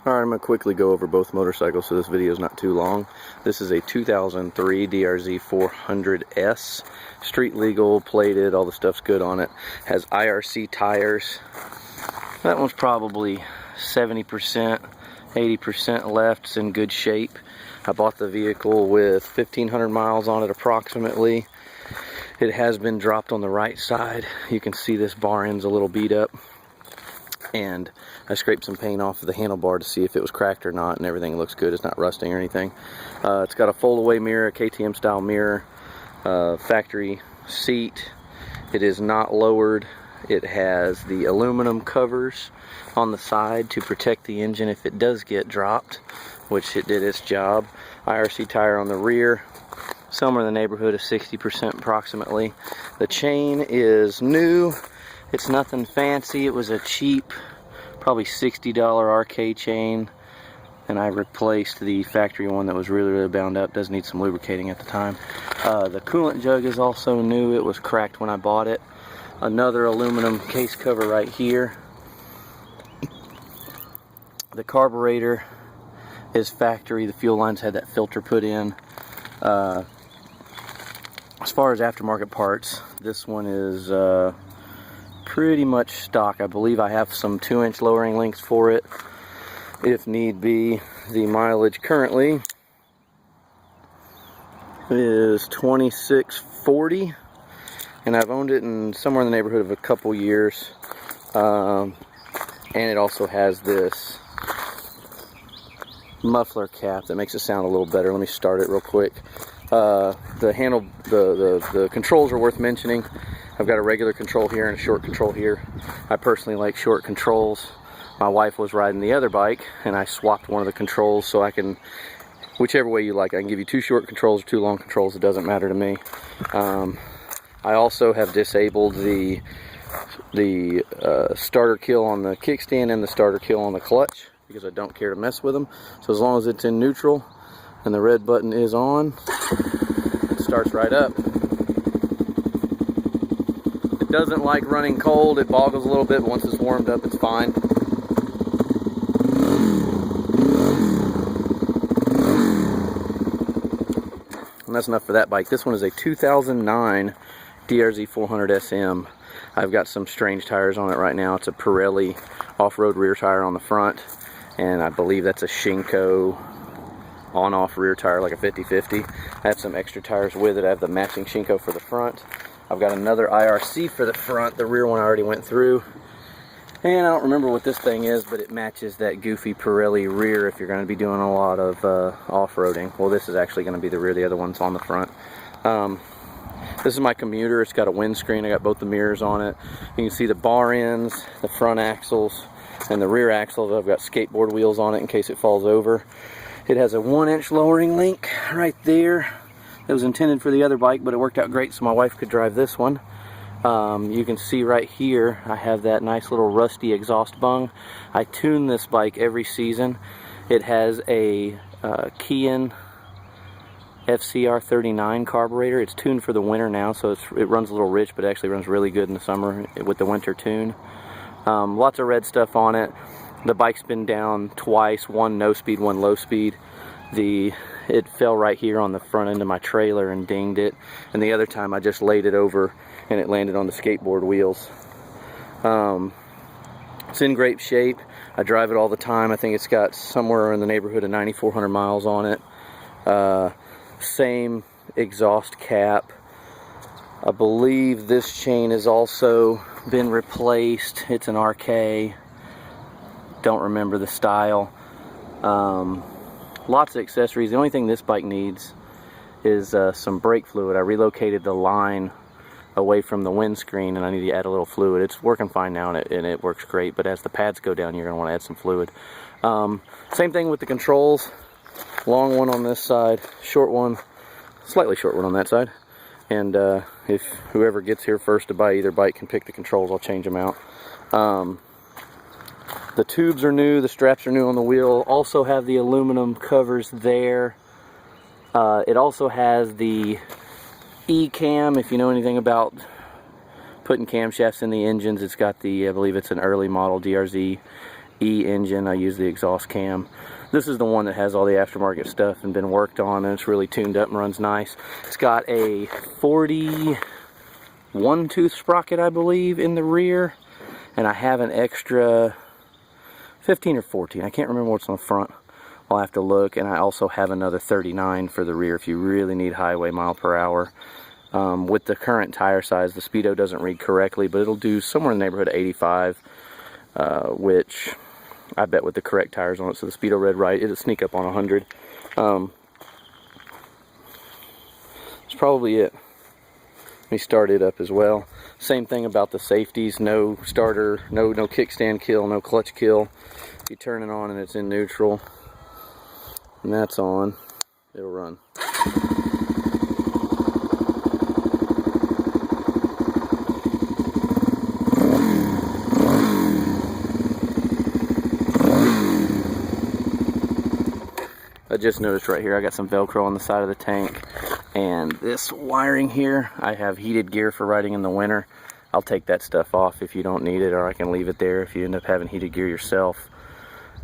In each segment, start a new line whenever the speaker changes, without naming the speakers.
Alright, I'm going to quickly go over both motorcycles so this video is not too long. This is a 2003 DRZ 400S. Street legal, plated, all the stuff's good on it. Has IRC tires. That one's probably 70%, 80% left. It's in good shape. I bought the vehicle with 1,500 miles on it approximately. It has been dropped on the right side. You can see this bar end's a little beat up. And I scraped some paint off of the handlebar to see if it was cracked or not, and everything looks good. It's not rusting or anything. It's got a fold-away mirror, a KTM style mirror, factory seat. It is not lowered. It has the aluminum covers on the side to protect the engine if it does get dropped, which it did its job. IRC tire on the rear, somewhere in the neighborhood of 60% approximately. The chain is new. It's nothing fancy. It was a cheap, probably $60 RK chain, and I replaced the factory one that was really bound up. Does need some lubricating at the time. The coolant jug is also new. It was cracked when I bought it. Another aluminum case cover right here. The carburetor is factory. The fuel lines had that filter put in. As far as aftermarket parts, this one is pretty much stock. I believe I have some 2-inch lowering links for it if need be. The mileage currently is 2640, and I've owned it in somewhere in the neighborhood of a couple years. And it also has this muffler cap that makes it sound a little better. Let me start it real quick. The controls are worth mentioning. I've got a regular control here and a short control here. I personally like short controls. My wife was riding the other bike and I swapped one of the controls so I can, whichever way you like, I can give you 2 short controls or 2 long controls. It doesn't matter to me. I also have disabled the starter kill on the kickstand and the starter kill on the clutch because I don't care to mess with them. So as long as it's in neutral and the red button is on, it starts right up. It doesn't like running cold. It boggles a little bit, but once it's warmed up, it's fine. And that's enough for that bike. This one is a 2009 DRZ 400 SM. I've got some strange tires on it right now. It's a Pirelli off-road rear tire on the front, and I believe that's a Shinko on-off rear tire, like a 50/50. I have some extra tires with it. I have the matching Shinko for the front. I've got another IRC for the front. The rear one I already went through. And I don't remember what this thing is, but it matches that goofy Pirelli rear if you're going to be doing a lot of off-roading. Well, this is actually going to be the rear. The other one's on the front. This is my commuter. It's got a windscreen. I got both the mirrors on it. You can see the bar ends, the front axles, and the rear axles. I've got skateboard wheels on it in case it falls over. It has a 1-inch lowering link right there. It was intended for the other bike, but it worked out great so my wife could drive this one. You can see right here I have that nice little rusty exhaust bung. I tune this bike every season. It has a Kian FCR 39 carburetor. It's tuned for the winter now, so it runs a little rich, but it actually runs really good in the summer with the winter tune. Lots of red stuff on it. The bike's been down twice, one no speed, one low speed. It fell right here on the front end of my trailer and dinged it, and the other time I just laid it over and it landed on the skateboard wheels. It's in great shape. I drive it all the time. I think it's got somewhere in the neighborhood of 9,400 miles on it. Same exhaust cap. I believe this chain has also been replaced. It's an RK. Don't remember the style. Lots of accessories. The only thing this bike needs is some brake fluid. I relocated the line away from the windscreen and I need to add a little fluid. It's working fine now and it works great, but as the pads go down you're going to want to add some fluid. Same thing with the controls. Long one on this side, short one, slightly short one on that side. And if whoever gets here first to buy either bike can pick the controls, I'll change them out. The tubes are new, the straps are new on the wheel. Also have the aluminum covers there. It also has the E-cam, if you know anything about putting camshafts in the engines. It's got the, I believe it's an early model DRZ E engine. I use the exhaust cam. This is the one that has all the aftermarket stuff and been worked on, and it's really tuned up and runs nice. It's got a 41 tooth sprocket, I believe, in the rear, and I have an extra 15 or 14. I can't remember what's on the front. I'll have to look. And I also have another 39 for the rear if you really need highway mile per hour. With the current tire size, the speedo doesn't read correctly, but it'll do somewhere in the neighborhood of 85, which I bet with the correct tires on it, so the speedo read right, it'll sneak up on 100. That's probably it. Let me start it up as well. Same thing about the safeties. No starter, no kickstand kill, no clutch kill. If you turn it on and it's in neutral, and that's on, it'll run. I just noticed right here I got some Velcro on the side of the tank, and this wiring here, I have heated gear for riding in the winter. I'll take that stuff off if you don't need it, or I can leave it there if you end up having heated gear yourself.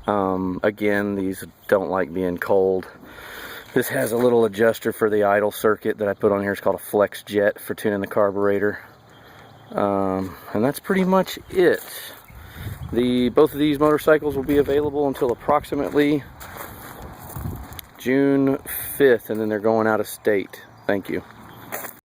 Again, these don't like being cold. This has a little adjuster for the idle circuit that I put on here. It's called a Flex Jet for tuning the carburetor. And that's pretty much it. Both of these motorcycles will be available until approximately June 5th, and then they're going out of state. Thank you.